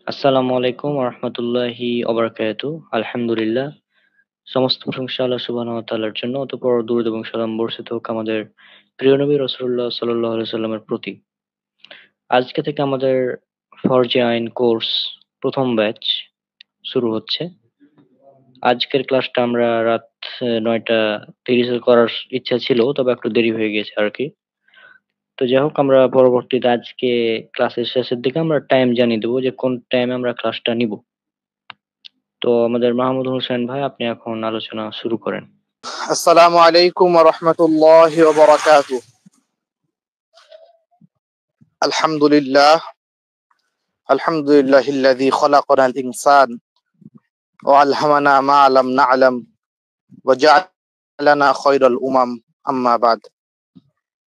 আসসালামু আলাইকুম রহমতুল্লাহি ওবারাকাতু। আলহামদুলিল্লাহ, সমস্ত প্রশংসা আল্লাহ সুবহানাহু ওয়া তাআলার জন্য। অতঃপর দুরূদ এবং সালাম বর্ষিত হোক আমাদের প্রিয় নবী রাসূলুল্লাহ সাল্লাল্লাহু আলাইহি সাল্লামের প্রতি। আজকে থেকে আমাদের ফরজে আইন কোর্স প্রথম ব্যাচ শুরু হচ্ছে। আজকের ক্লাসটা আমরা রাত ৯টা ৩০ করার ইচ্ছা ছিল, তবে একটু দেরি হয়ে গেছে আর কি। তো যাই হোক, আমরা পরবর্তীতে আজকে ক্লাসের শেষের দিকে আমরা টাইম জানিয়ে দেবো যে কোন টাইমে আমরা ক্লাসটা নিব। তো আমাদের মাহমুদ হোসেন ভাই, আপনি এখন আলোচনা শুরু করেন। আসসালামু আলাইকুম ওয়া রাহমাতুল্লাহি ওয়া বারাকাতুহু। আলহামদুলিল্লাহিল্লাযী খালাকানাল ইনসান ওয়া আলহামানা মা লাম না'লাম ওয়া জা'লানা খায়রাল উমাম, আম্মা বাদ।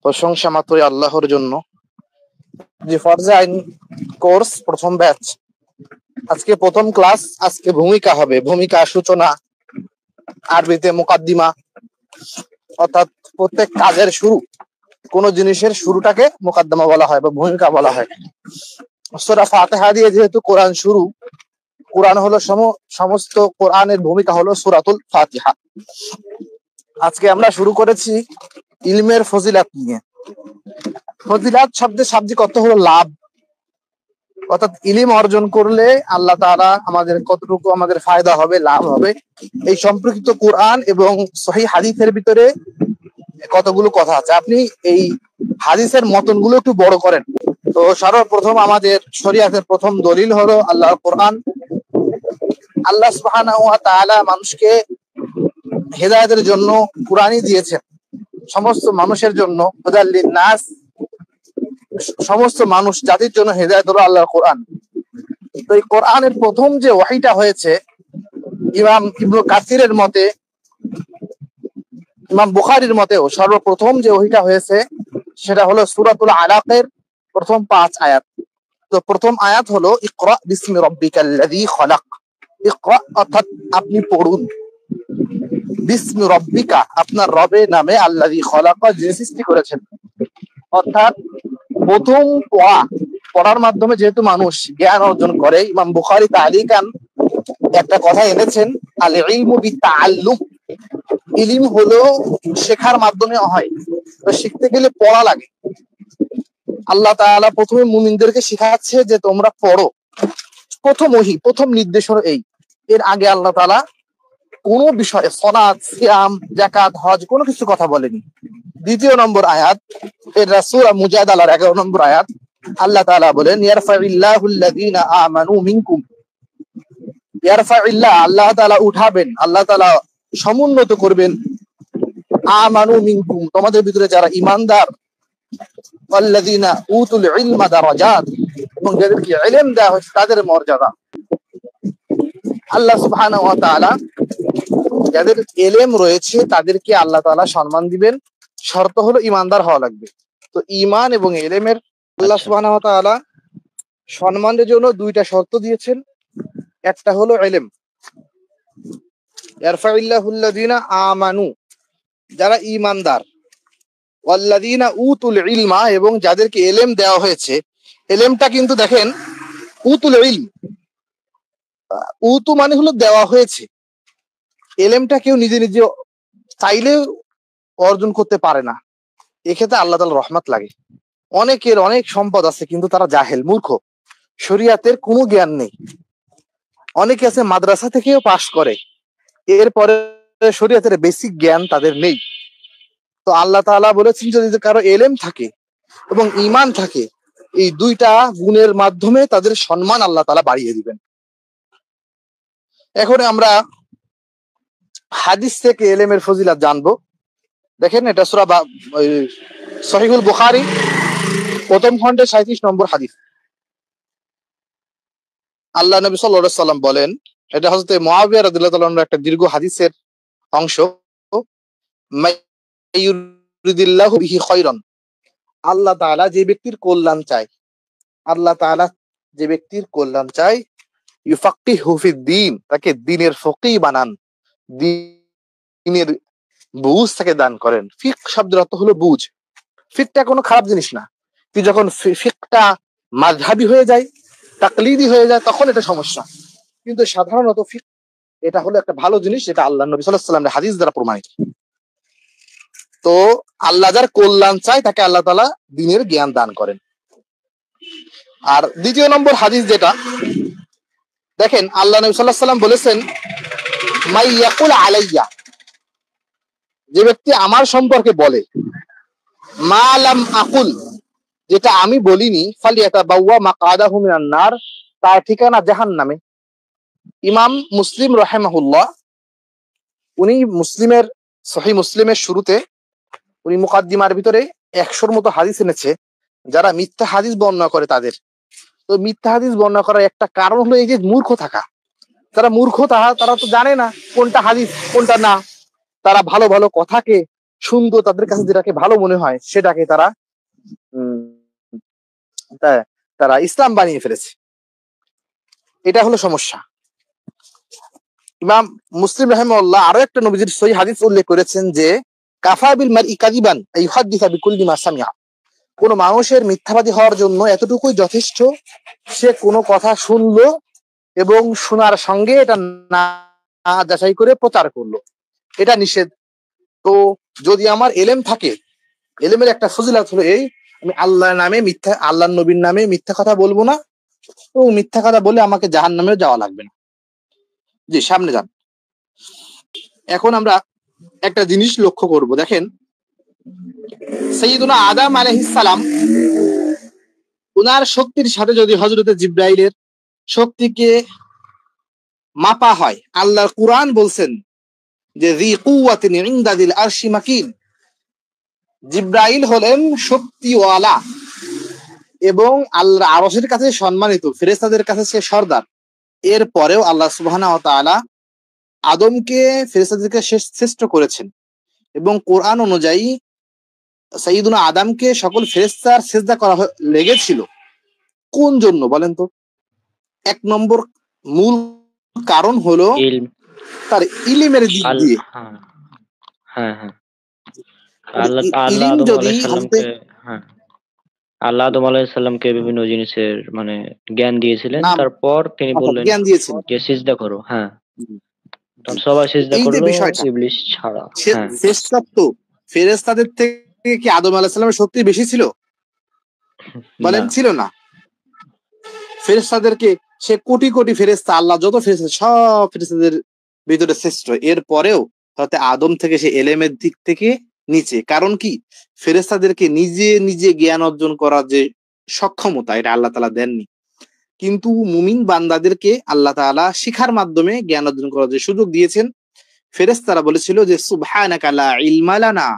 প্রশংসা মাত্রই আল্লাহর জন্য। যে ফরজে আইন কোর্স প্রথম ব্যাচ, আজকে প্রথম ক্লাস। আজকে ভূমিকা হবে, ভূমিকা সূচনা, আরবিতে মুকাদ্দিমা, অর্থাৎ প্রত্যেক কাজের শুরু, কোন জিনিসের শুরুটাকে মুকাদ্দমা বলা হয় বা ভূমিকা বলা হয়। সূরা ফাতিহা দিয়ে যেহেতু কোরআন শুরু, কোরআন হলো সমস্ত কোরআনের ভূমিকা হলো সূরাতুল ফাতিহা। আজকে আমরা শুরু করেছি ইলমের ফজিলাত নিয়ে। ফজিলাত শব্দের শাব্দিক অর্থ হলো লাভ, অর্থাৎ ইলম অর্জন করলে আল্লাহ তাআলা আমাদের কতটুকু আমাদের ফায়দা হবে, লাভ হবে, এই সম্পর্কিত কোরআন এবং সহিহ হাদিসের ভিতরে কতগুলো কথা আছে। আপনি এই হাদিসের মতনগুলো একটু বড় করেন। তো সর্বপ্রথম আমাদের শরীয়তের প্রথম দলিল হলো আল্লাহর কোরআন। আল্লাহ সুবহানাহু ওয়া তাআলা মানুষকে হেদায়েতের জন্য কোরআনই দিয়েছেন, সমস্ত মানুষের জন্য, হুদাল লিন-নাস, সমস্ত মানুষ জাতির জন্য হেদায়েত হলো আল্লাহর কোরআন। তো এই কোরআনের প্রথম যে ওহীটা হয়েছে, ইমাম ইবনে কাসিরের মতে, ইমাম বুখারীর মতেও সর্বপ্রথম যে ওহীটা হয়েছে সেটা হলো সূরাতুল আলাকের প্রথম 5 আয়াত। তো প্রথম আয়াত হলো ইকরা বিসমি রাব্বিকাল্লাযী খালাক। ইকরা অর্থাৎ আপনি পড়ুন, বিসমি রাব্বিকা আপনার রবের নামে, আল্লাযী খালাকা যিনি সৃষ্টি করেছেন। অর্থাৎ প্রথম পড়ার মাধ্যমে যেহেতু মানুষ জ্ঞান অর্জন করে, ইমাম বুখারী তাআলিকান একটা কথা এনেছেন, আল ইলমু বিতাআল্লুম। ইলম হলো শেখার মাধ্যমে হয়, তো শিখতে গেলে পড়া লাগে। আল্লাহ তাআলা প্রথমে মুমিনদেরকে শিখাচ্ছে যে তোমরা পড়ো। প্রথম ওহী, প্রথম নির্দেশ হলো এই। এর আগে আল্লাহ তাআলা কোন বিষয়ে সালাত, সিয়াম, যাকাত, হজ কোনো কিছু কথা বলেনি। দ্বিতীয় নম্বর আয়াত, এর সূরা মুজাদালার 11 নম্বর আয়াত, আল্লাহ তাআলা বলেন ইয়ারফাইল্লাহুল্লাযীনা আমানু মিনকুম। ইয়ারফাইল্লাহ আল্লাহ তাআলা উঠাবেন, আল্লাহ তাআলা সমুন্নত করবেন, আমানু মিনকুম তোমাদের ভিতরে যারা ঈমানদার, ওয়াল্লাযীনা উতুল ইলমা দারাজাত এবং যাদেরকে ইলম দেওয়া হয়েছে তাদের মর্যাদা। আল্লাহ সুবহানাহু ওয়া তাআলা যাদের ইলম রয়েছে তাদেরকে আল্লাহ তাআলা সম্মান দিবেন, শর্ত হলো ঈমানদার হওয়া লাগবে। তো ঈমান এবং ইলমের আল্লাহ সুবহানাহু ওয়া তাআলা সম্মানের জন্য দুইটা শর্ত দিয়েছেন। একটা হলো ইলম, ইয়ারফাইল্লাহুল্লাযীনা আমানু যারা ঈমানদার, ওয়াল্লাযীনা উতুল ইলমা এবং যাদেরকে ইলম দেওয়া হয়েছে। ইলমটা কিন্তু দেখেন, উতুল ইলম, উতু মানে হলো দেওয়া হয়েছে। ইলমটা কেউ নিজে নিজে চাইলে অর্জন করতে পারে না, এক্ষেত্রে আল্লাহ তাআলার রহমত লাগে। অনেকের অনেক সম্পদ আছে কিন্তু তারা জাহেল, মূর্খ, শরীয়তের কোনো জ্ঞান নেই। অনেকে আছে মাদ্রাসা থেকেও পাশ করে, এরপরে শরীয়তের বেসিক জ্ঞান তাদের নেই। তো আল্লাহ তাআলা বলেছেন যদি কারো ইলম থাকে এবং ঈমান থাকে, এই দুইটা গুণের মাধ্যমে তাদের সম্মান আল্লাহ তাআলা বাড়িয়ে দিবেন। এখন আমরা হাদিস থেকে ইলমের ফজিলত জানবো। দেখেন, এটা সূরা সহিহুল বুখারী প্রথম খণ্ডে 37 নম্বর হাদিস। আল্লাহ নবী সাল্লাল্লাহু আলাইহি সাল্লাম বলেন, এটা হযরত মুআবিয়া রাদিয়াল্লাহু তাআলা আনহু একটা দীর্ঘ হাদিসের অংশ, মাইয়ুরিদিল্লাহু বিহি খায়রান, আল্লাহ তাআলা যে ব্যক্তির কল্যাণ চায়, আল্লাহ তাআলা যে ব্যক্তির কল্যাণ চায়, ইউফাক্কিহু ফিদ্দীন, তাকে দ্বীনের ফকিহ বানান, দ্বীনের বুঝ তাকে দান করেন। ফিকহ শব্দের অর্থ হলো বুঝ। ফিকহটা কোনো খারাপ জিনিস না। তুই যখন ফিকহটা মাযহাবী হয়ে যায়, তাকলিদি হয়ে যায়, তখন এটা সমস্যা। কিন্তু সাধারণত ফিকহ এটা হলো একটা ভালো জিনিস, যেটা আল্লাহ নবী সাল্লাল্লাহু আলাইহি ওয়াসাল্লামের হাদিস দ্বারা প্রমাণিত। তো আল্লাহ যার কল্যাণ চায় তাকে আল্লাহ তাআলা দ্বীনের জ্ঞান দান করেন। আর দ্বিতীয় নম্বর হাদিস যেটা দেখেন, আল্লাহ নবী সাল্লাল্লাহু আলাইহি ওয়াসাল্লাম বলেছেন, মাই ইয়াকুল আলাইয়া, যে ব্যক্তি আমার সম্পর্কে বলে, মা লাম আকুল, যেটা আমি বলিনি, ফালিয়াতাবাওয়া মাকআদাহু মিনান নার, তার ঠিকানা জাহান্নামে। ইমাম মুসলিম রাহিমাহুল্লাহ, উনি মুসলিমের সহিহ মুসলিমের শুরুতে উনি মুকাদ্দিমার ভিতরে 100-র মতো হাদিস এনেছে যারা মিথ্যা হাদিস বর্ণনা করে তাদের। তো মিথ্যা হাদিস বর্ণনা করার একটা কারণ হলো এই যে মূর্খ থাকা। তারা মূর্খ, তারা তো জানে না কোনটা হাদিস কোনটা না। তারা ভালো ভালো কথাকে সুন্দর, তাদের কাছে যেটাকে ভালো মনে হয় সেটাকে তারা তারা ইসলাম বানিয়ে ফেলেছে। এটা হলো সমস্যা। ইমাম মুসলিম রাহিমাহুল্লাহ আরো একটা নবীজির সহিহ হাদিস উল্লেখ করেছেন যে, কাফা বিল মারই কাযিবান আইয়ুহাদ্দিসা বিকুল্লি মা সামিআ, কোন মানুষের মিথ্যাবাদী হওয়ার জন্য এতটুকুই যথেষ্ট, সে কোনো কথা শুনলো এবং শোনার সঙ্গে এটা না যাচাই করে প্রচার করলো, এটা নিষেধ। তো যদি আমার এলেম থাকে, এলেমের একটা ফজিলত হলো এই, আমি আল্লাহর নামে মিথ্যা, আল্লাহর নবীর নামে মিথ্যা কথা বলবো না, তো মিথ্যা কথা বলে আমাকে জাহান্নামেও যাওয়া লাগবে না। জি, সামনে যান। এখন আমরা একটা জিনিস লক্ষ্য করব, দেখেন সাইয়্যিদুনা আদম আলাইহিস সালাম, উনার শক্তির সাথে যদি হযরতে জিবরাইলের শক্তিকে মাপা হয়, আল্লাহর কুরআন বলছেন যে যী কুওয়াতিন ইনদা যিল আরশি মাকিন, জিবরাইল হলেন শক্তিওয়ালা এবং আল্লাহর আরশের কাছে সম্মানিত, ফেরেশতাদের কাছে সে সর্দার। এরপরেও আল্লাহ সুবহানাহু ওয়া তাআলা আদমকে ফেরেশতাদেরকে শ্রেষ্ঠ করেছেন এবং কোরআন অনুযায়ী সাইয়্যিদুনা আদমকে সকল ফেরেশতার সিজদা করা লেগেছিল। কোন জন্য বলেন তো? এক নম্বর মূল কারণ হলো ইলম। তার ইলমের দিক দিয়ে। হ্যাঁ, হ্যাঁ, হ্যাঁ। ইলম আদম যদি আলাইহিসসালামকে, হ্যাঁ, আল্লাহ আদম আলাইহিসসালামকে বিভিন্ন জিনিসের মানে জ্ঞান দিয়েছিলেন। নাম তারপর তিনি বললেন জ্ঞান দিয়েছেন, যে সিজদা করো। হ্যাঁ, তখন সবাই সিজদা এই যে করলো, বিষয়টা, ইবলিস ছাড়া। হ্যাঁ, শ্রেষ্ঠত্ব ফেরেশতাদের থেকে কি আদম আলাইহিস সালামের শক্তি বেশি ছিল? বলেন, না। ছিল না। ফেরেশতাদেরকে সে কোটি কোটি ফেরেশতা, আল্লাহ যত ফেরেশতা সব ফেরেশতাদের ভিতরে শ্রেষ্ঠ। এরপরেও হয়তো আদম থেকে সে এলেমের দিক থেকে নিচে। কারণ কি? ফেরেশতাদেরকে নিজে নিজে জ্ঞান অর্জন করার যে সক্ষমতা, এটা আল্লাহ তাআলা দেননি। কিন্তু মুমিন বান্দাদেরকে আল্লাহ তাআলা শিখার মাধ্যমে জ্ঞান অর্জন করার যে সুযোগ দিয়েছেন। ফেরেশতারা বলেছিল যে সুবহানাকা লা ইলমা লানা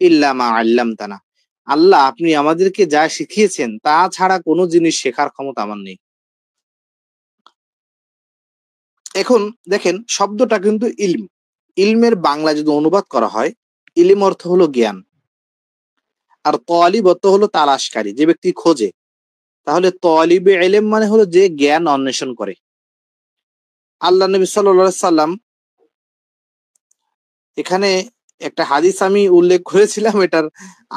ইল্লা মা আল্লামতানা, আল্লাহ আপনি আমাদেরকে যা শিখিয়েছেন তা ছাড়া কোনো জিনিস শেখার ক্ষমতা আমার নেই। এখন দেখেন শব্দটা কিন্তু ইলম, ইলমের বাংলা যদি অনুবাদ করা হয়, ইলম অর্থ হলো জ্ঞান, আর তালিব অর্থ হলো তালাশকারী, যে ব্যক্তি খোঁজে। তাহলে তালিবে ইলম মানে হলো যে জ্ঞান অন্বেষণ করে। আল্লাহ নবী সাল্লাল্লাহু আলাইহি সাল্লাম, এখানে একটা হাদিস আমি উল্লেখ করেছিলাম, এটার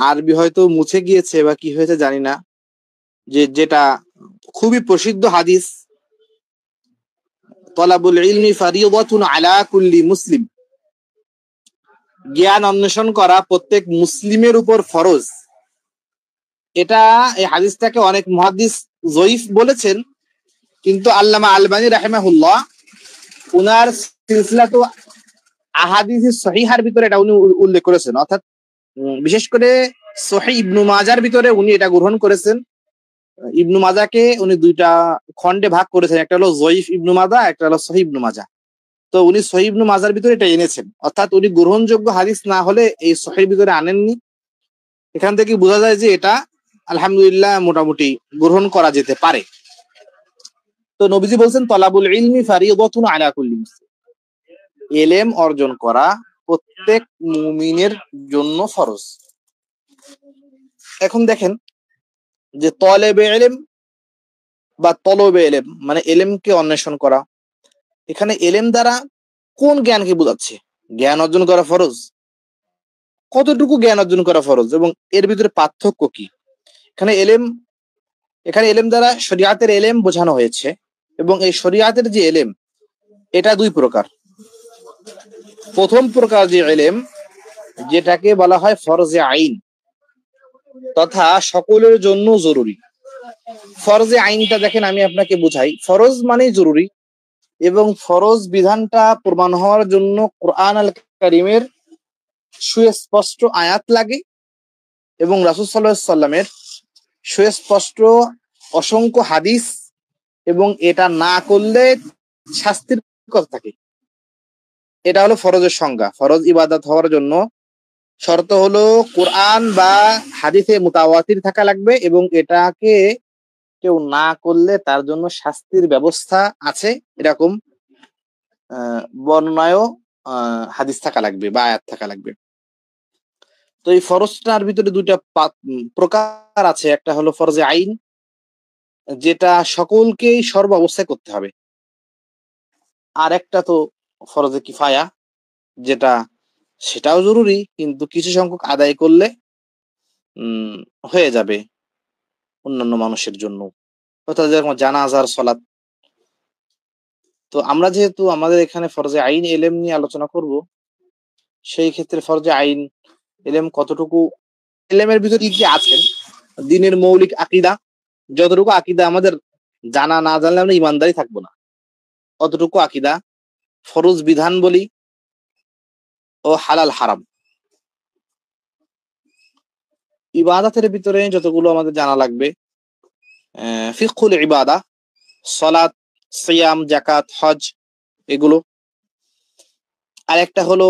আরবি হয়তো মুছে গিয়েছে বা কি হয়েছে জানি না, যেটা খুবই প্রসিদ্ধ হাদিস, তলাবুল ইলমি ফারিদাতুন আলা কুল্লি মুসলিম, জ্ঞান অন্বেষণ করা প্রত্যেক মুসলিমের উপর ফরজ। এটা, এই হাদিসটাকে অনেক মুহাদ্দিস জয়ীফ বলেছেন, কিন্তু আল্লামা আলবানী রাহিমাহুল্লাহ উনার সিলসিলাতু আহাদিস সহিহার ভিতরে এটা উনি উল্লেখ করেছেন। অর্থাৎ বিশেষ করে সহিহ ইবনু মাজার ভিতরে উনি এটা গ্রহণ করেছেন। ইবনু মাজাকে উনি দুইটা খণ্ডে ভাগ করেছেন, একটা হলো জয়ীফ ইবনু মাজা, একটা হলো সহিহ ইবনু মাজা। তো উনি সহিহ ইবনু মাজার ভিতরে এটা এনেছেন, অর্থাৎ উনি গ্রহণযোগ্য হাদিস না হলে এই সহিহ ভিতরে আনেননি। এখান থেকে বোঝা যায় যে এটা আলহামদুলিল্লাহ মোটামুটি গ্রহণ করা যেতে পারে। তো নবীজি বলছেন তলাবুল ইলমি ফারিদাতুন আলা কুল্লি মুসলিম, ইলম অর্জন করা প্রত্যেক মুমিনের জন্য ফরজ। এখন দেখেন যে তলেবে ইলম বা তলবে ইলম মানে ইলমকে অন্বেষণ করা, এখানে ইলম দ্বারা কোন জ্ঞানকে বোঝাচ্ছে? জ্ঞান অর্জন করা ফরজ, কতটুকু জ্ঞান অর্জন করা ফরজ এবং এর ভিতরে পার্থক্য কি? এখানে ইলম এখানে এলেম দ্বারা শরিয়াতের এলেম বোঝানো হয়েছে, এবং এই শরিয়াতের যে এলেম এটা দুই প্রকার। প্রথম প্রকার যে এলেম, যেটাকে বলা হয় ফরজে আইন, তথা সকলের জন্য জরুরি। ফরজে আইনটা দেখেন, আমি আপনাকে বুঝাই। ফরজ মানেই জরুরি, এবং ফরজ বিধানটা প্রমাণ হওয়ার জন্য কোরআন আল কারীমের সুস্পষ্ট আয়াত লাগে, এবং রাসূল সাল্লাল্লাহু আলাইহি সাল্লামের সুস্পষ্ট অসংখ্য হাদিস, এবং এটা না করলে শাস্তির কথা থাকে। এটা হলো ফরজের সংজ্ঞা। ফরজ ইবাদত হওয়ার জন্য শর্ত হলো কোরআন বা হাদিসে মুতাওয়াতির থাকা লাগবে, এবং এটাকে কেউ না করলে তার জন্য শাস্তির ব্যবস্থা আছে, এরকম বর্ণনায়ও হাদিস থাকা লাগবে বা আয়াত থাকা লাগবে। তো এই ফরজটার ভিতরে দুইটা প্রকার আছে। একটা হলো ফরজে আইন, যেটা সকলকেই সর্ব অবস্থায় করতে হবে। আর একটা তো ফরজে কিফায়া, যেটা সেটাও জরুরি, কিন্তু কিছু সংখ্যক আদায় করলে হয়ে যাবে অন্যান্য মানুষের জন্য, অর্থাৎ যেরকম জানাজার সলাত। তো আমরা যেহেতু আমাদের এখানে ফরজে আইন এলেম নিয়ে আলোচনা করব, সেই ক্ষেত্রে ফরজে আইন এলেম কতটুকু, এলেমের ভিতরে কি আছেন দিনের মৌলিক আকীদা, যতটুকু আকীদা আমাদের জানা না জানলে আমরা ইমানদারি থাকবো না, অতটুকু আকীদা। ফরজ বিধান বলি ও হালাল হারাম। ইবাদতের ভিতরে যতগুলো আমাদের জানা লাগবে, ফিকহুল ইবাদা, সালাত, সিয়াম, যাকাত, হজ, এগুলো। আর একটা হলো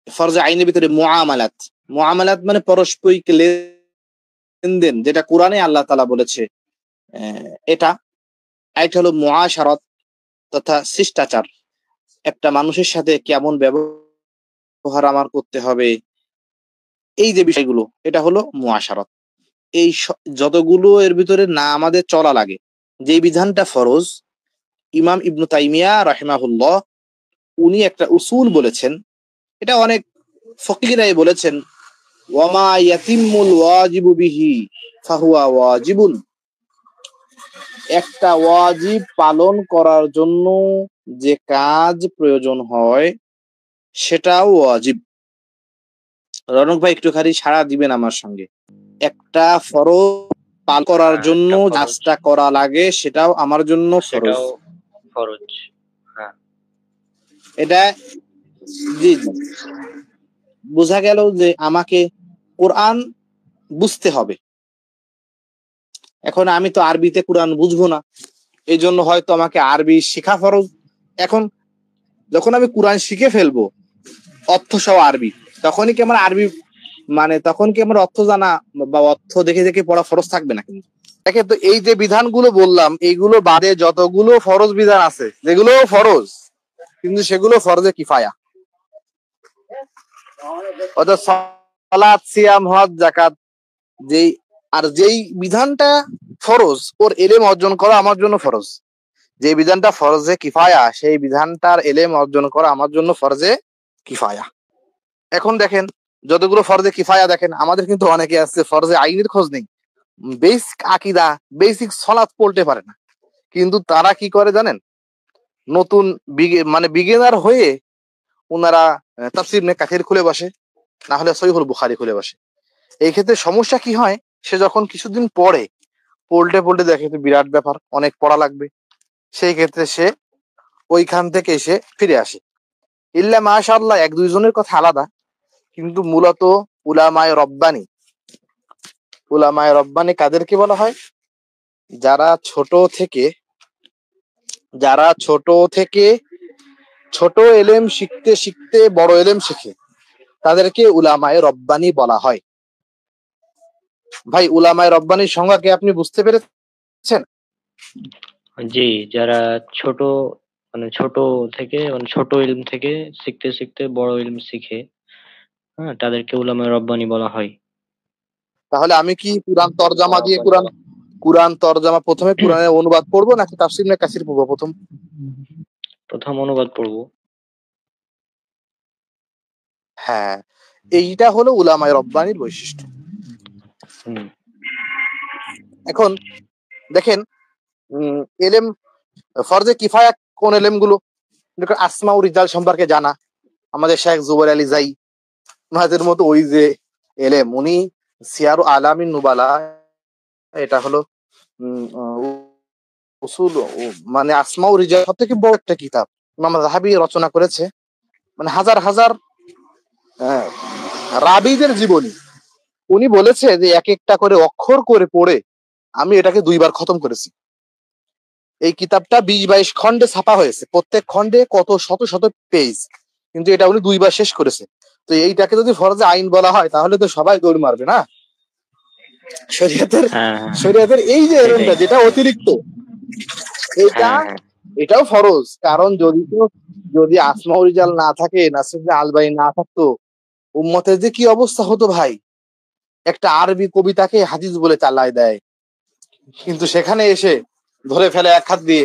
ফরজে আইনের ভিতরে মুআমালাত। মুআমালাত মানে পারস্পরিক লেনদেন, যেটা কোরআনে আল্লাহ তাআলা বলেছে এটা। আরেকটা হলো মুআশারাত তথা শিষ্টাচার, একটা মানুষের সাথে কেমন ব্যবহার আমার করতে হবে, এই যে বিষয়গুলো, এটা হলো মুআশারাত। এই যতগুলো এর ভিতরে না আমাদের চলা লাগে, যে বিধানটা ফরজ, ইমাম ইবনু তাইমিয়া রাহিমাহুল্লাহ উনি একটা উসুল বলেছেন, এটা অনেক ফকিহরাই বলেছেন, ওয়ামা ইয়াতিমুল ওয়াজিবু বিহি ফাহুয়া ওয়াজিবুন। একটা ওয়াজিব পালন করার জন্য যে কাজ প্রয়োজন হয় সেটাও ওয়াজিব। রনক ভাই একটুখানি সাড়া দিবেন আমার সঙ্গে। একটা ফরজ পালন করার জন্য কাজটা করা লাগে, সেটাও আমার জন্য ফরজ। ফরজ, হ্যাঁ। এটা জি জি, বোঝা গেল যে আমাকে কোরআন বুঝতে হবে। এখন আমি তো আরবিতে কোরআন বুঝবো না, এই জন্য হয়তো আমাকে আরবি শেখা ফরজ। এখন যখন আমি কোরআন শিখে ফেলবো অর্থ সহ আরবি, তখনই কি আমার আরবি মানে তখন কি আমার অর্থ জানা বা অর্থ দেখে দেখে পড়া ফরজ থাকবে না? কিন্তু দেখে, তো এই যে বিধানগুলো বললাম, এইগুলো বাদে যতগুলো ফরজ বিধান আছে, যেগুলো ফরজ কিন্তু সেগুলো ফরজে কিফায়া, অর্থাৎ সালাত, সিয়াম, হজ, যাকাত, যেই বিধানটা ফরজ ওর এলেম অর্জন করা আমার জন্য ফরজ। যে বিধানটা ফরজে কিফায়া, সেই বিধানটার এলেম অর্জন করা আমার জন্য ফরজে কিফায়া। এখন দেখেন, যতগুলো ফরজে কিফায়া দেখেন, আমাদের কিন্তু অনেকে আছে ফরজে আইনের খোঁজ নেই, বেসিক আকীদা, বেসিক সালাত পড়তে পারে না, কিন্তু তারা কি করে জানেন, নতুন বিগিনার হয়ে ওনারা তাফসীর ইবনে কাসির খুলে বসে, না হলে সহিহুল বুখারী খুলে বসে। এই ক্ষেত্রে সমস্যা কি হয়, সে যখন কিছুদিন পড়তে দেখে বিরাট ব্যাপার, অনেক পড়া লাগবে, সেই ক্ষেত্রে সে ওইখান থেকে এসে ফিরে আসে। ইল্লা মাশাআল্লাহ এক দুইজনের কথা আলাদা, কিন্তু মূলত উলামায়ে রব্বানী কাদেরকে বলা হয়? যারা ছোট থেকে ছোট এলেম শিখতে শিখতে বড় এলেম শিখে, তাদেরকে উলামায়ে রব্বানী বলা হয়। ভাই, উলামায়ে রব্বানীর সংজ্ঞা কি আপনি বুঝতে পেরেছেন? জি, যারা ছোট ছোট থেকে ছোট ইলম থেকে শিখতে শিখতে বড় ইলম শিখে, হ্যাঁ, তাদেরকে উলামায়ে রব্বানী বলা হয়। তাহলে আমি কি কুরআন তরজমা প্রথমে কুরআনের অনুবাদ পড়বো নাকি তাফসীর ইবনে কাসির পড়বো প্রথম অনুবাদ পড়বো। হ্যাঁ, এইটা হলো উলামায়ে রব্বানীর বৈশিষ্ট্য। এখন দেখেন এলেম ফরজে কিফায়া কোন এলেম গুলো, আসমা ও রিজাল সম্পর্কে জানা, আমাদের শেখ জুবাইর আলী জাই ওনাদের মতো ওই যে এলেম, উনি সিয়ারু আলামিন নুবালা, এটা হলো উসুল মানে আসমা ও রিজাল সব থেকে বড় একটা কিতাব ইমাম যাহাবী রচনা করেছে, মানে হাজার হাজার রাবীদের জীবনী। উনি বলেছে যে এক একটা করে অক্ষর করে পড়ে আমি এটাকে 2 বার খতম করেছি। এই কিতাবটা 20-22 খণ্ডে ছাপা হয়েছে, প্রত্যেক খণ্ডে কত শত শত পেজ, কিন্তু এটা উনি 2 বার শেষ করেছে। তো এইটাকে যদি ফরজে আইন বলা হয় তাহলে তো সবাই দৌড় মারবে না। শরীয়তের এই যে এলেমটা যেটা অতিরিক্ত, এটাও ফরজ। কারণ যদি আসমা রিজাল না থাকে, নাসির আলবানী না থাকতো, উম্মতের যে কি অবস্থা হতো ভাই। একটা আরবি কবিতাকে হাদিস বলে চালায় দেয়, কিন্তু সেখানে এসে ধরে ফেলে এক হাত দিয়ে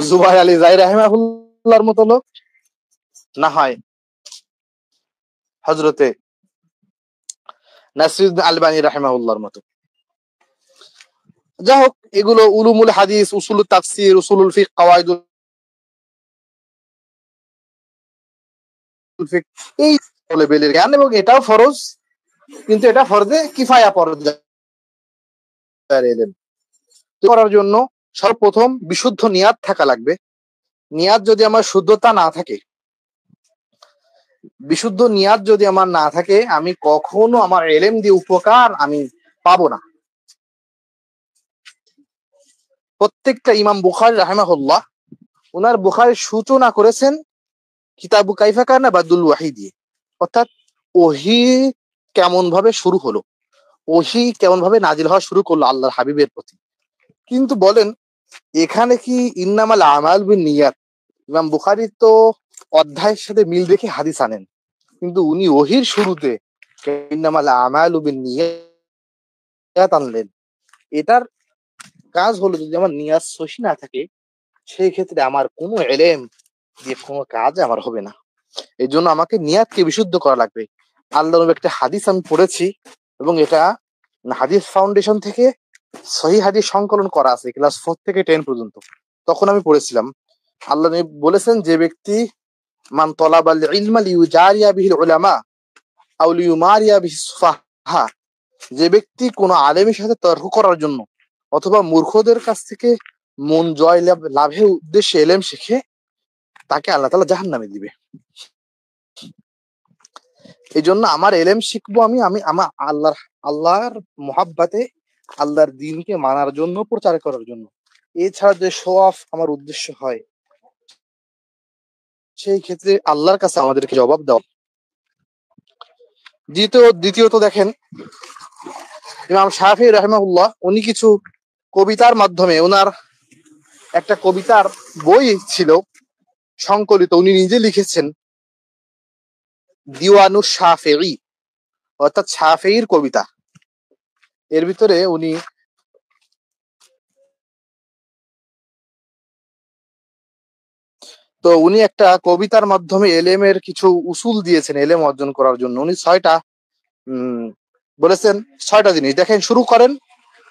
জুবাইর আলী জাই রাহিমাহুল্লাহর মতো লোক, না হয় হযরতে নাসিরুদ্দিন আলবানী রাহিমাহুল্লাহর মতো। যাই হোক, এগুলো উলুমুল হাদিস, উসুলুত তাফসীর, উসুলুল ফিকহ, কাওয়াইদুল ফিকহ, এই লেভেলের জ্ঞান, এবং এটাও ফরজ, কিন্তু এটা ফরজে কিফায়া পর্যায়ের এলেম। করার জন্য সর্বপ্রথম বিশুদ্ধ নিয়াত থাকা লাগবে। নিয়াত যদি আমার শুদ্ধতা না থাকে, বিশুদ্ধ নিয়াত যদি আমার না থাকে, আমি কখনো আমার এলেম দিয়ে উপকার আমি পাবো না। প্রত্যেকটা ইমাম বুখারী রাহিমাহুল্লাহ ওনার বুখারীর সূচনা করেছেন কিতাবু কাইফা কানা বাদুল ওয়াহি দিয়ে, অর্থাৎ ওহী কেমন ভাবে শুরু হলো, ওহী কেমন ভাবে নাজিল হওয়া শুরু করলো আল্লাহর হাবিবের প্রতি। কিন্তু বলেন এখানে কি ইন্নামাল আমাল বিন্নিয়াত, ইমাম বুখারী তো অধ্যায়ের সাথে মিল রেখে হাদিস আনেন, কিন্তু উনি ওহীর শুরুতে ইন্নামাল আমালু বিন্নিয়াত আনলেন। এটার কাজ হলো, যদি আমার নিয়াত সহি না থাকে, সেই ক্ষেত্রে আমার কোনো এলেম দিয়ে কোনো কাজ আমার হবে না। এই জন্য আমাকে নিয়াতকে বিশুদ্ধ করা লাগবে। আল্লাহর নবী একটা হাদিস আমি পড়েছি, এবং এটা হাদিস ফাউন্ডেশন থেকে সহি হাদিস সংকলন করা আছে ক্লাস 4 থেকে 10 পর্যন্ত। তখন আমি পড়েছিলাম, আল্লাহ নবী বলেছেন, যে ব্যক্তি মান তলাবাল ইলমা লিউজারিয়া বিহিল উলামা আও লিউমারিয়া বিহিস সুফাহা, যে ব্যক্তি কোনো আলেমের সাথে তর্ক করার জন্য অথবা মূর্খদের কাছ থেকে মন জয় লাভের উদ্দেশ্যে এলেম শিখে, তাকে আল্লাহ তাআলা জাহান্নামে দিবে। এই জন্য আমার এলেম শিখবো আমি আমার আল্লাহর মুহাব্বতে, আল্লাহর দ্বীনকে মানার জন্য, প্রচার করার জন্য। এছাড়া যে শো অফ আমার উদ্দেশ্য হয়, সেই ক্ষেত্রে আল্লাহর কাছে আমাদেরকে জবাব দাও। দ্বিতীয়ত দেখেন, ইমাম শাফিঈ রাহিমাহুল্লাহ উনি কিছু কবিতার মাধ্যমে, ওনার একটা কবিতার বই ছিল সংকলিত, উনি নিজে লিখেছেন দিওয়ানুশ শাফিঈ, অর্থাৎ শাফিঈর কবিতা। এর ভিতরে উনি একটা কবিতার মাধ্যমে এলেমের কিছু উসুল দিয়েছেন এলেম অর্জন করার জন্য। উনি 6টা বলেছেন, 6টা জিনিস। দেখেন, শুরু করেন,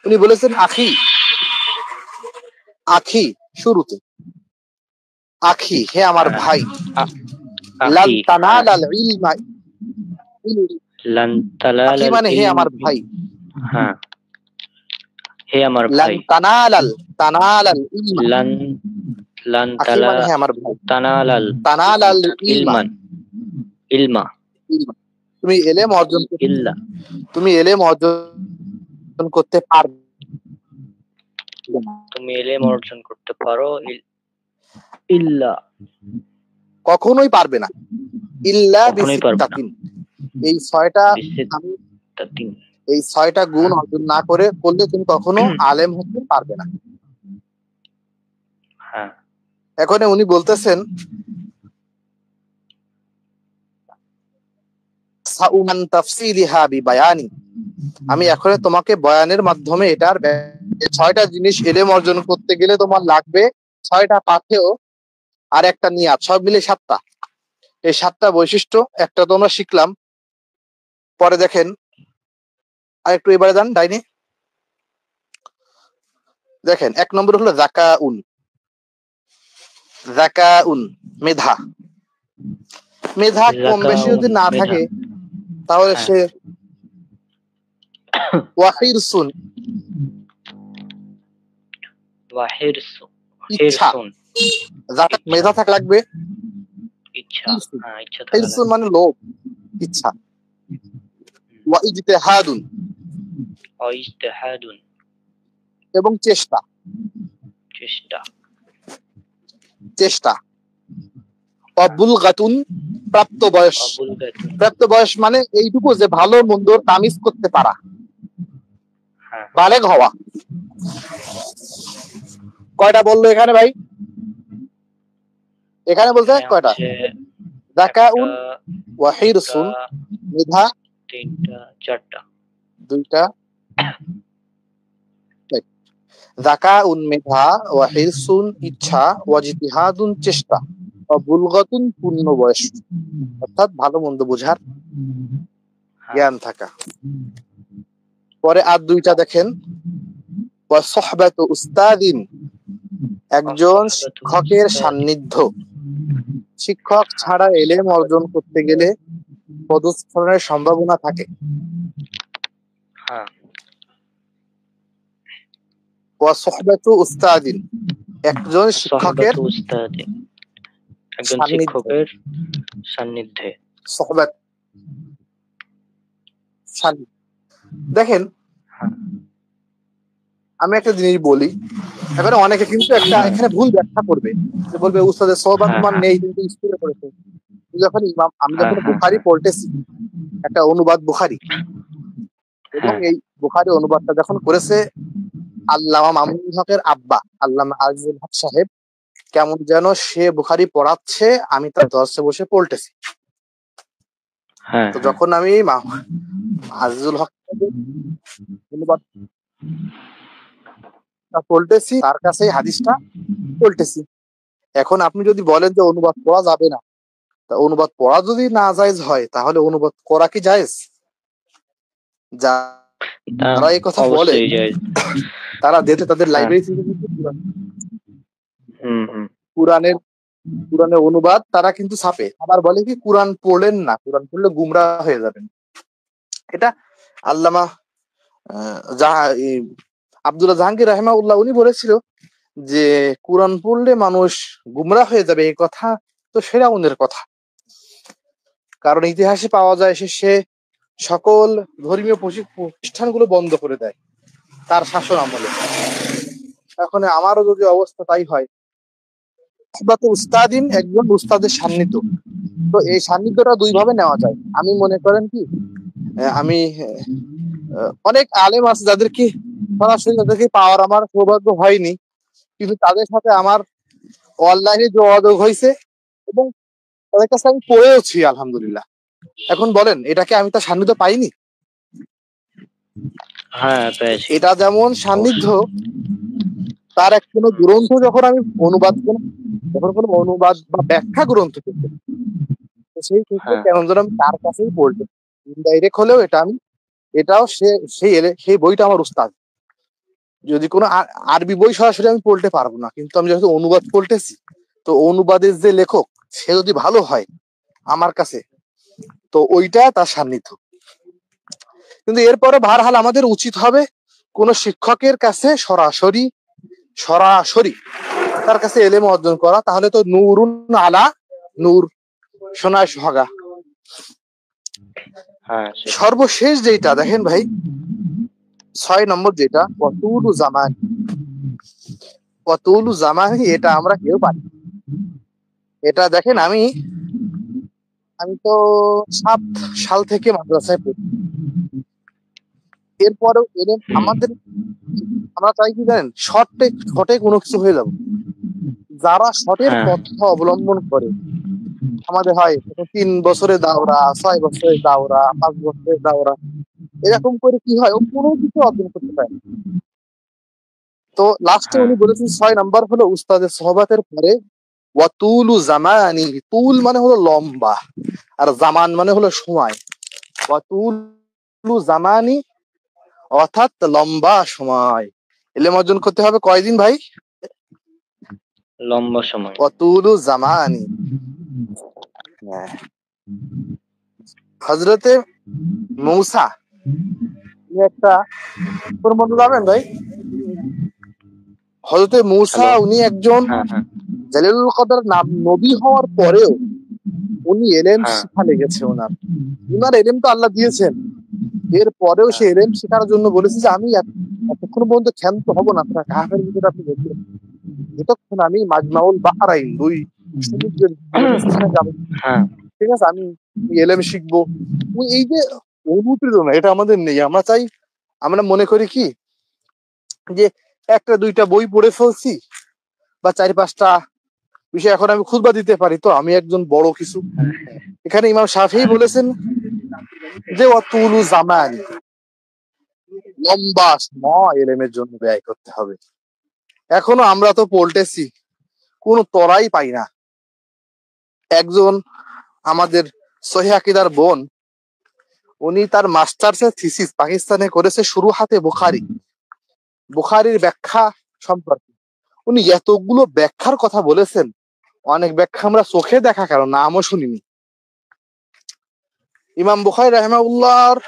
উনি বলেছেন আখি, আখি, শুরুতে আখি, হে আমার ভাই, লান তানালাল ইলমা, আখি মানে হে আমার ভাই, হ্যাঁ, হে আমার লান ভাই, তানালাল ইলমা, লান আখি মানে হে আমার ভাই, তানালাল ইলমা, ইলমা, তুমি এলেম অর্জন ইল্লা, তুমি এলেম অর্জন করতে পারবে, তুমি এলেম অর্জন করতে পারো, ইল্লা, কখনোই পারবে না, ইল্লা বিসিত্তাতিন, এই 6টা এই 6টা গুণ অর্জন না করলে তুমি কখনো আলেম হতে পারবে না। হ্যাঁ, এখন উনি বলতেছেন সাউমান তাফসিলিহা বিবায়ানি, আমি এখন তোমাকে বয়ানের মাধ্যমে এটার 6টা জিনিস এলেম অর্জন করতে গেলে তোমার লাগবে 6টা পাথেয় আর একটা নিয়াত, সব মিলে 7টা। এই 7টা বৈশিষ্ট্য, একটা তো আমরা শিখলাম। পরে দেখেন, আর একটু এবারে যান ডাইনে, দেখেন 1 নম্বর হলো যাকাউন। যাকাউন মেধা। মেধা কম বেশি যাকাউন যদি না মেধা। থাকে তাহলে হ্যাঁ। সে ওয়াহিরসুন ওয়াহিরসুন। ইচ্ছা। হিরসুন। যাতে ইচ্ছা। মেধা থাকা লাগবে। ইচ্ছা। হিরসুন হ্যাঁ, ইচ্ছা থাকা হিরসুন লাগবে। মানে লোভ, ইচ্ছা। ওয়া ইজতিহাদুন ইজতিহাদুন। এবং চেষ্টা। চেষ্টা। চেষ্টা। বুলগাতুন প্রাপ্ত বয়স। বুলগাতুন। প্রাপ্ত বয়স মানে এইটুকু যে ভালো মন্দ তামিজ করতে পারা, হ্যাঁ। বালেগ হওয়া। কয়টা বললো এখানে ভাই? এখানে বলতে এখানে কয়টা? হচ্ছে যাকাউন, একটা, দুটা, ওয়াহিরসুন, মেধা, তিনটা, চারটা। দুইটা। যাকাউন মেধা, ওয়াহিরসুন ইচ্ছা, ওয়াজিতিহাদুন চেষ্টা, বুলগাতুন পূর্ণ বয়স অর্থাৎ ভালো মন্দ বোঝার হ্যাঁ। জ্ঞান থাকা। পরে আর দুইটা দেখেন, সোহবাতু উস্তাদিন একজন শিক্ষকের সান্নিধ্য। শিক্ষক ছাড়া এলেম অর্জন করতে গেলে পদস্খলনের সম্ভাবনা থাকে। হ্যাঁ। সোহবাতু উস্তাদিন একজন শিক্ষকের সোহবাতু উস্তাদিন একজন সান্নিধ্য। শিক্ষকের সান্নিধ্যে। সোহবাত সান্নিধ্য। দেখেন হ্যাঁ। আমি একটা জিনিস বলি, এখানে অনেকে কিন্তু একটা এখানে ভুল ব্যাখ্যা করবে, যে বলবে উস্তাদের সোহবাত হ্যাঁ, তোমার হ্যাঁ, নেই, কিন্তু স্কুলে পড়েছে। যখন আমি হ্যাঁ, যখন হ্যাঁ, বুখারি হ্যাঁ, পড়তেছি, একটা অনুবাদ বুখারি, এবং হ্যাঁ, এই বুখারি অনুবাদটা যখন করেছে আল্লামা মামুনুল হকের আব্বা আল্লামা আজিজুল হক সাহেব, কেমন যেন সে বুখারি পড়াচ্ছে, আমি তার দর্শে বসে পড়তেছি। হ্যাঁ, তো হ্যাঁ, যখন আমি আজিজুল হক সাহেবের অনুবাদটা পড়তেছি, তার কাছে এই হাদিসটা পড়তেছি। এখন আপনি যদি বলেন যে অনুবাদ পড়া যাবে না, তা অনুবাদ পড়া যদি না জায়েজ হয়, তাহলে অনুবাদ করা কি জায়েজ? যারা এই কথা বলে অবশ্যই যায়। তারা যেতে তাদের হ্যাঁ। লাইব্রেরি থেকে হুম, হুম। কোরআনের কোরআনের অনুবাদ তারা কিন্তু ছাপে, আবার বলে কি কোরআন পড়লেন না, কোরআন পড়লে গুমরাহ হয়ে যাবেন। এটা আল্লামা আব্দুল্লাহ জাহাঙ্গীর রাহিমাহুল্লাহ উনি বলেছিল যে কোরআন পড়লে মানুষ গুমরাহ হয়ে যাবে, এই কথা তো ফেরাউনের কথা। কারণ ইতিহাসে পাওয়া যায় সে সকল ধর্মীয় প্রতিষ্ঠানগুলো বন্ধ করে দেয় তার শাসন আমলে। এখন আমারও যদি অবস্থা তাই হয়, উস্তাদিন একজন উস্তাদের সান্নিধ্য। তো এই সান্নিধ্যটা দুই ভাবে নেওয়া যায়। আমি মনে করেন কি, আমি অনেক আলেম আছে যাদেরকে সরাসরি তাদেরকে পাওয়ার আমার সৌভাগ্য হয়নি, কিন্তু তাদের সাথে আমার অনলাইনে যোগাযোগ হয়েছে এবং তাদের কাছে আমি পড়েওছি আলহামদুলিল্লাহ। এখন বলেন এটাকে আমি তার সান্নিধ্য পাইনি? হ্যাঁ, পেয়েছি। এটা যেমন সান্নিধ্য, তার এক কোনো গ্রন্থ যখন আমি যখন কোনো অনুবাদ বা ব্যাখ্যা গ্রন্থ করতে, সেই ক্ষেত্রে হ্যাঁ, কেমন যেন আমি তার কাছেই পড়তে, ইনডাইরেক্ট হলেও এটাও সেই বইটা আমার উস্তাদ। যদি কোনো আরবি বই সরাসরি আমি পড়তে পারবো না, কিন্তু আমি যখন অনুবাদ পড়তেছি, তো অনুবাদের যে লেখক সে যদি ভালো হয় আমার কাছে, তো ওইটা তার সান্নিধ্য। কিন্তু এরপরে ভারহাল আমাদের উচিত হবে কোন শিক্ষকের কাছে সরাসরি তার কাছে এলেম অর্জন করা, তাহলে তো নূরুন আলা নূর, সোনায় সোহাগা। হ্যাঁ, সর্বশেষ যেটা দেখেন ভাই, 6 নম্বর যেটা অতুলু জামানি, এটা আমরা কেউ পারি। এটা দেখেন আমি তো 7 সাল থেকে মাদ্রাসায় পড়ি। এরপরেও আমরা চাই কি জানেন, শর্টে কোনো কিছু হয়ে যাবো। যারা শর্টের হ্যাঁ, পথ অবলম্বন করে, আমাদের হয় 3 বছরের দাওরা, 6 বছরের দাওরা, 5 বছরের দাওরা, এরকম করে কি হয়, ও কোনো কিছু অর্জন করতে পারে। তো লাস্টে হ্যাঁ, উনি বলেছেন 6 নাম্বার হলো উস্তাদের সোহবাতের পরে ওয়াতুলু জামানি, তুল মানে হলো লম্বা, আর জামান মানে হলো সময়। ওয়াতুলু জামানি অর্থাৎ লম্বা সময়। এলেম অর্জন করতে হবে কয়দিন ভাই? লম্বা সময়। অতুলু জামানি। হযরতে মূসা একটা মনে যাবেন ভাই, হযরতে মূসা উনি একজন জালিলুল কদর নবী হওয়ার পরেও উনি এলেম শিখা লেগেছে উনার এলেম তো আল্লাহ দিয়েছেন, এর পরেও সে এলেম শেখার জন্য বলেছে যে আমি এতক্ষণ পর্যন্ত ক্ষান্ত হব না, আপনার কাহাফের ভিতরে আপনি দেখবেন যতক্ষণ আমি মাজমাউল বাহরাইন দুই সমুদ্রের স্থানে যাবো, ঠিক আছে, আমি এলেম শিখবো। এই যে অনুপ্রেরণা, এটা আমাদের নেই। আমরা চাই, আমরা মনে করি কি যে একটা দুইটা বই পড়ে ফেলছি বা 4-5টা বিষয় এখন আমি খুতবা দিতে পারি, তো আমি একজন বড় কিছু। এখানে ইমাম শাফিঈ বলেছেন যে অতুলু জামানি, লম্বা সময় এলেমের জন্য ব্যয় করতে হবে। এখনো আমরা তো পল্টেছি, কোনো তরাই পাই না। একজন আমাদের সহিহ আকীদার বোন, উনি তার মাস্টার্সের থিসিস পাকিস্তানে করেছে শুরুহাতে বুখারীর ব্যাখ্যা সম্পর্কে। উনি এতগুলো ব্যাখ্যার কথা বলেছেন, অনেক ব্যাখ্যা আমরা চোখে দেখা কারণ নামও শুনিনি। ইমাম বুখারী রাহিমাহুল্লাহর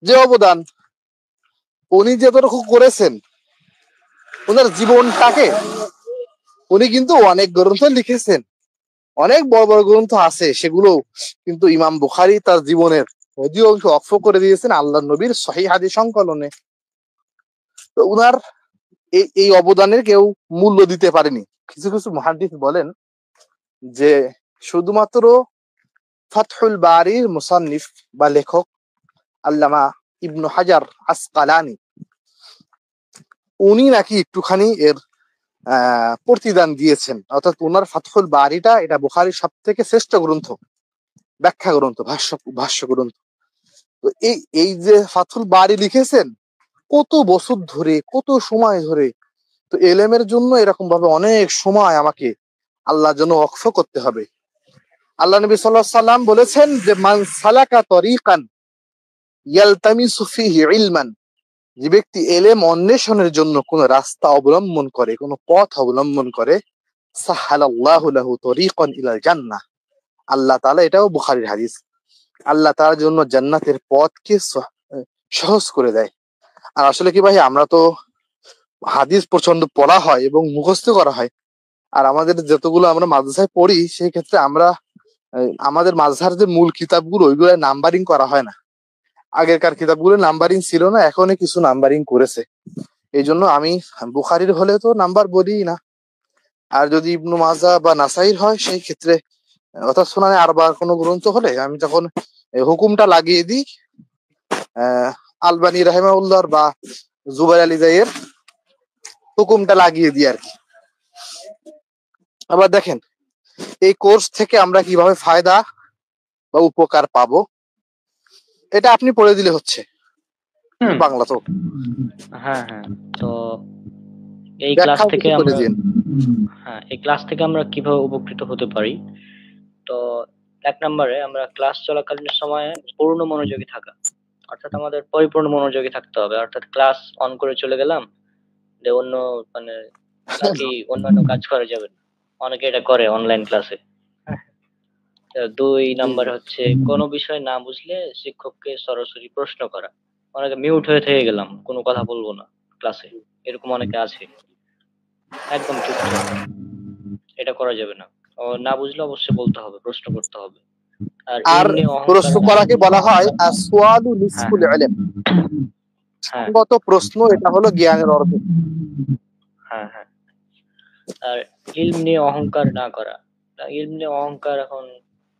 যে অবদান, উনি যতটুকু করেছেন ওনার জীবনটাকে, উনি কিন্তু অনেক গ্রন্থ লিখেছেন, অনেক বড় বড় গ্রন্থ আছে, সেগুলো কিন্তু ইমাম বুখারী তার জীবনের অধিকাংশ অক্ষ করে দিয়েছেন আল্লাহর নবীর সহিহ হাদিস সংকলনে। তো উনার এই অবদানের কেউ মূল্য দিতে পারেনি। কিছু কিছু মুহাদ্দিস বলেন যে শুধুমাত্র ফাতহুল বারির মুসান্নিফ বা লেখক আল্লামা ইবনু হাজার আসকালানি, উনি নাকি একটুখানি এর প্রতিদান দিয়েছেন। অর্থাৎ উনার ফাতহুল বারিটা এটা বুখারীর সব থেকে শ্রেষ্ঠ গ্রন্থ, ব্যাখ্যা গ্রন্থ, ভাষ্য গ্রন্থ। তো এই যে ফাতহুল বারি লিখেছেন কত বছর ধরে, কত সময় ধরে, তো এলেমের জন্য এরকম ভাবে অনেক সময় আমাকে আল্লাহর জন্য ওয়াকফ করতে হবে। আল্লাহ নবী সাল্লাল্লাহু আলাইহি সাল্লাম বলেছেন যে মান সালাকা তরিকান ইয়ালতামিসু ফিহি ইলমান, যে ব্যক্তি এলেম অন্বেষণের জন্য কোন রাস্তা অবলম্বন করে, কোন পথ অবলম্বন করে, সাহালাল্লাহু লাহু তরিকান ইলাল জান্নাহ, আল্লাহ তাআলা, এটাও বুখারীর হাদিস, আল্লাহ তাআলার জন্য জান্নাতের পথকে সহজ করে দেয়। আর আসলে কি ভাই, আমরা তো হাদিস প্রচন্ড পড়া হয় এবং মুখস্থ করা হয়, আর আমাদের যতগুলো আমরা মাদ্রাসায় পড়ি সেই ক্ষেত্রে আমরা আমাদের মাযহারের যে মূল কিতাবগুলো ওইগুলো নাম্বারিং করা হয় না। আগেরকার কিতাবগুলো নাম্বারিং ছিল না, এখনই কিছু নাম্বারিং করেছে। এই জন্য আমি বুখারীর হলে তো নাম্বার বলি না, আর যদি ইবনু মাজাহ বা নাসাইর হয় সেই ক্ষেত্রে, অর্থাৎ সুনানে আরবা কোনো গ্রন্থ হলে আমি তখন হুকুমটা লাগিয়ে দিই আলবানী রাহিমাহুল্লাহর বা জুবাইর আলী জাইয়ের হুকুমটা লাগিয়ে দিই আর কি। আবার দেখেন এই কোর্স থেকে আমরা কিভাবে ফায়দা বা উপকার পাবো, এটা আপনি পড়ে দিলে হচ্ছে, বাংলা তো। হ্যাঁ, তো এই ক্লাস থেকে আমরা, এই ক্লাস থেকে আমরা কিভাবে উপকৃত হতে পারি। তো 1 নম্বরে আমরা ক্লাস চলাকালীন সময়ে পূর্ণ মনোযোগী থাকা, অর্থাৎ আমাদের পরিপূর্ণ মনোযোগী থাকতে হবে। অর্থাৎ ক্লাস অন করে চলে গেলাম, যে অন্য মানে বাকি অন্যান্য কাজ করা যাবে না, অনেকে এটা করে অনলাইন ক্লাসে। 2 নাম্বার হচ্ছে কোনো বিষয় না বুঝলে শিক্ষককে সরাসরি প্রশ্ন করা। অনেকে মিউট হয়ে থেকে গেলাম, কোনো কথা বলবো না ক্লাসে, এরকম অনেকে আছে, একদম চুপচাপ, এটা করা যাবে না। না বুঝলে অবশ্যই বলতে হবে, প্রশ্ন করতে হবে। আর প্রশ্ন করাকে বলা হয় আসওয়ালু নিসফুল ইলম, সঙ্গত প্রশ্ন এটা হলো জ্ঞানের অর্ধ। হ্যাঁ, আর ইলম নিয়ে অহংকার না করা। ইলম নিয়ে অহংকার এখন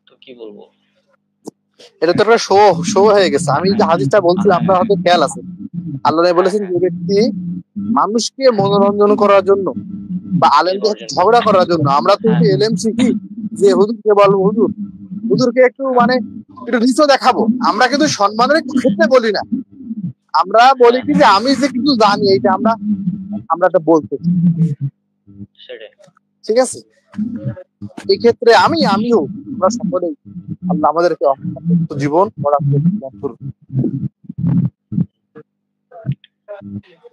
তো কি বলবো, এটা তো একটা শো হয়ে গেছে। আমি যে হাদিসটা বলছি আপনার হয়তো খেয়াল আছে, আল্লাহ বলেছেন যে ব্যক্তি মানুষকে মনোরঞ্জন করার জন্য বা আলেমদের সাথে ঝগড়া করার জন্য, আমরা তো এলেম শিখি যে হুজুরকে বলবো হুজুরকে একটু মানে একটু নিচু দেখাবো, আমরা কিন্তু সম্মানের ক্ষেত্রে বলি না, আমরা বলি কি যে আমি যে কিছু জানি এইটা আমরা এটা বলতে, ঠিক আছে। এই ক্ষেত্রে আমিও আমরা সকলেই আল্লাহ আমাদেরকে জীবন গড়া করুন।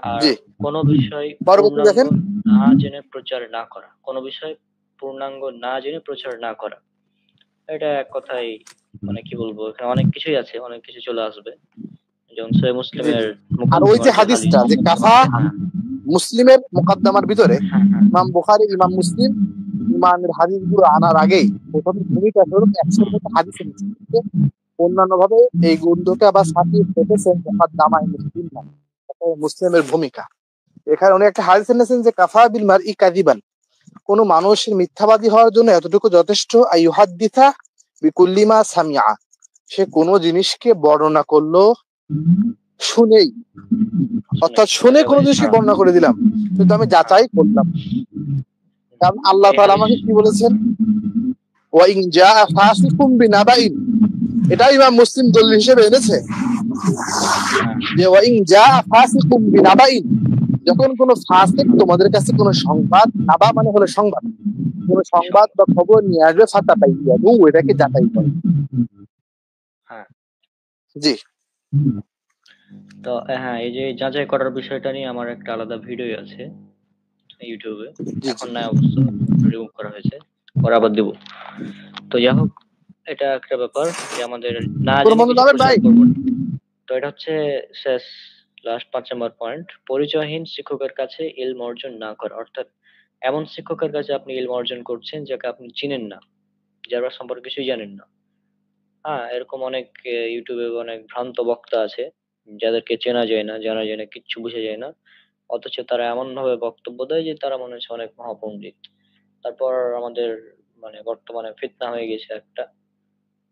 আর জি, কোনো বিষয় পরবর্তী পূর্ণাঙ্গ দেখেন। না জেনে প্রচার না করা, কোনো বিষয় পূর্ণাঙ্গ না জেনে প্রচার না করা, এটা এক কথায় মানে কি বলবো, এখানে অনেক কিছুই আছে, অনেক কিছু চলে আসবে। যেমন সহিহ জি মুসলিমের জি। আর ওই যে মুকদ্দিমার যে হাদিস। হাদিসটা যে কাফা, হ্যাঁ মুসলিমের মুকদ্দমার ভিতরে হ্যাঁ হ্যাঁ। ইমাম বুখারী, ইমাম মুসলিম ইমামের হাদিসগুলো আনার আগেই প্রথমে ভূমিকা স্বরূপ ১০০-র মতো হাদিসের নিচে অন্যান্য ভাবে এই গ্রন্থকে আবার ছাপিয়ে রেখেছেন মুকদ্দমায়ে মুসলিম নামে। অর্থাৎ মুসলিমের ভূমিকা। এখানে উনি একটা হাদিস এনেছেন যে কাফা বিল মারই কাযিবান, কোন মানুষের মিথ্যাবাদী হওয়ার জন্য এতটুকু যথেষ্ট আইয়ুহাদ্দিসা বিকুল্লি মা সামিআ, সে কোনো জিনিসকে বর্ণনা করলো শুনেই, শুনে অর্থাৎ শুনে যাচাই কোনো বাছাই জিনিসকে ছাড়া। বর্ণনা করে দিলাম, কিন্তু আমি হ্যাঁ, যাচাই করলাম। কারণ আল্লাহ এই তাআলা হাদিস। আমাকে কি বলেছেন, ওয়া ইন জাআ ফাসিকুম বিনাবাইন, এটা ইমাম মুসলিম দলিল হিসেবে এনেছে হ্যাঁ যে ওয়া ইন জাআ ফাসিকুম বিনাবাইন, যখন কোনো ফাসিক তোমাদের কাছে কোনো সংবাদ, নাবা মানে হলো সংবাদ, কোনো সংবাদ সংবাদ। বা খবর নিয়ে আসবে, ফাতাবাইয়ানু, এটাকে যাচাই করে। হ্যাঁ। জি তো হ্যাঁ, এই যে যাচাই করার বিষয়টা নিয়ে আমার একটা আলাদা ভিডিও আছে ইউটিউবে। জি এখন জি। নাই অবশ্য, রিমুভ করা হয়েছে, পরে আবার দিব। তো যাই হোক, এটা একটা ব্যাপার যে আমাদের না কোন জেনে বন্ধু কিছু যাবেন প্রচার ভাই? করব না। তো এটা হচ্ছে শেষ, লাস্ট ৫ নম্বর পয়েন্ট, পরিচয়হীন শিক্ষকের কাছে ইলম অর্জন না করা। অর্থাৎ এমন শিক্ষকের কাছে আপনি ইলম অর্জন করছেন যাকে আপনি চিনেন না, যার সম্পর্কে কিছুই জানেন না। হ্যাঁ, এরকম অনেক ইউটিউবে অনেক ভ্রান্ত বক্তা আছে যাদেরকে চেনা যায় না, জানা যায় না, কিচ্ছু বোঝা যায় না। অথচ তারা এমন ভাবে বক্তব্য দেয় যে তারা মনে হচ্ছে অনেক মহাপণ্ডিত। তারপর আমাদের মানে বর্তমানে ফিতনা হয়ে গেছে একটা।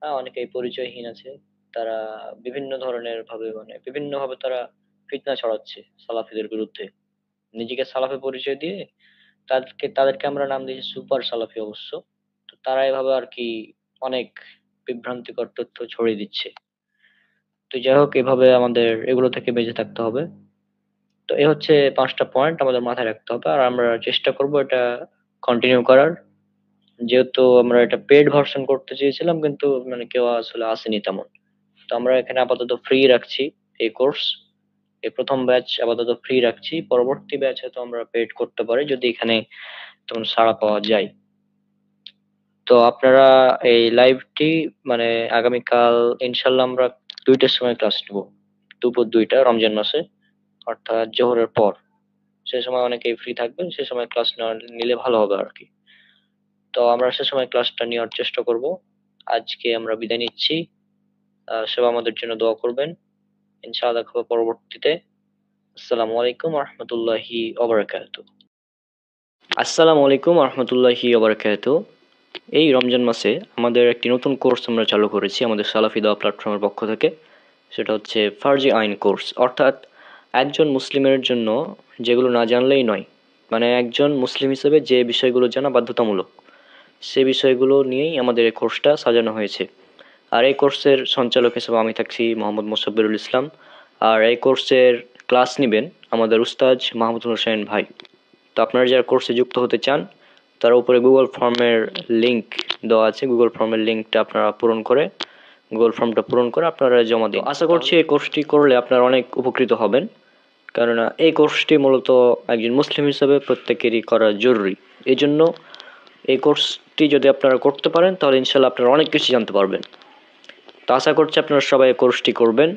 হ্যাঁ, অনেকেই পরিচয়হীন আছে। তারা বিভিন্ন ধরনের ভাবে মানে বিভিন্ন ভাবে তারা ফিতনা ছড়াচ্ছে সালাফিদের বিরুদ্ধে। নিজেকে সালাফি পরিচয় দিয়ে তাদেরকে আমরা নাম দিয়েছি সুপার সালাফি অবশ্য। তো তারা এভাবে আর কি অনেক বিভ্রান্তিকর তথ্য ছড়িয়ে দিচ্ছে। তো যাই হোক, এভাবে আমাদের এগুলো থেকে বেঁচে থাকতে হবে। তো এই হচ্ছে ৫টা পয়েন্ট আমাদের মাথায় রাখতে হবে, আর আমরা চেষ্টা করব এটা কন্টিনিউ করার। যেহেতু আমরা এটা পেড ভার্সন করতে চেয়েছিলাম, কিন্তু মানে কেউ আসলে আসেনি তেমন। তো আমরা এখানে আপাতত ফ্রি রাখছি এই কোর্স। এই প্রথম ব্যাচ আপাতত ফ্রি রাখছি, পরবর্তী ব্যাচ হয়তো আমরা পেড করতে পারি যদি এখানে তেমন সাড়া পাওয়া যায়। তো আপনারা এই লাইভটি মানে আগামীকাল ইনশাল্লাহ আমরা ২টার সময় ক্লাস নেব, দুপুর ২টা, রমজান মাসে, অর্থাৎ জোহরের পর। সে সময় অনেকেই ফ্রি থাকবেন, সে সময় ক্লাস নিলে ভালো হবে আর কি। তো আমরা সে সময় ক্লাসটা নেওয়ার চেষ্টা করব। আজকে আমরা বিদায় নিচ্ছি। সবাই আমাদের জন্য দোয়া করবেন। ইনশাআল্লাহ দেখা হবে পরবর্তীতে। আসসালামু আলাইকুম রহমতুল্লাহি ওবারাকাতু। আসসালামু আলাইকুম রহমতুল্লাহি ওবারাকাতু। এই রমজান মাসে আমাদের একটি নতুন কোর্স আমরা চালু করেছি আমাদের সালাফি দাওয়া প্ল্যাটফর্মের পক্ষ থেকে। সেটা হচ্ছে ফার্জি আইন কোর্স। অর্থাৎ একজন মুসলিমের জন্য যেগুলো না জানলেই নয়, মানে একজন মুসলিম হিসেবে যে বিষয়গুলো জানা বাধ্যতামূলক, সে বিষয়গুলো নিয়েই আমাদের এই কোর্সটা সাজানো হয়েছে। আর এই কোর্সের সঞ্চালক হিসেবে আমি থাকছি মোহাম্মদ মোসাব্বিরুল ইসলাম। আর এই কোর্সের ক্লাস নেবেন আমাদের উস্তাজ মাহমুদুল হোসেন ভাই। তো আপনারা যারা কোর্সে যুক্ত হতে চান, তার উপরে গুগল ফর্মের লিংক দেওয়া আছে, গুগল ফর্মের লিংকটা আপনারা পূরণ করে, গুগল ফর্মটা পূরণ করে আপনারা জমা দিন। আশা করছি এই কোর্সটি করলে আপনারা অনেক উপকৃত হবেন, কেননা এই কোর্সটি মূলত একজন মুসলিম হিসেবে প্রত্যেকেরই করা জরুরি। এই জন্য এই কোর্সটি যদি আপনারা করতে পারেন তাহলে ইনশাল্লাহ আপনারা অনেক কিছু জানতে পারবেন। তো আশা করছি আপনারা সবাই এই কোর্সটি করবেন।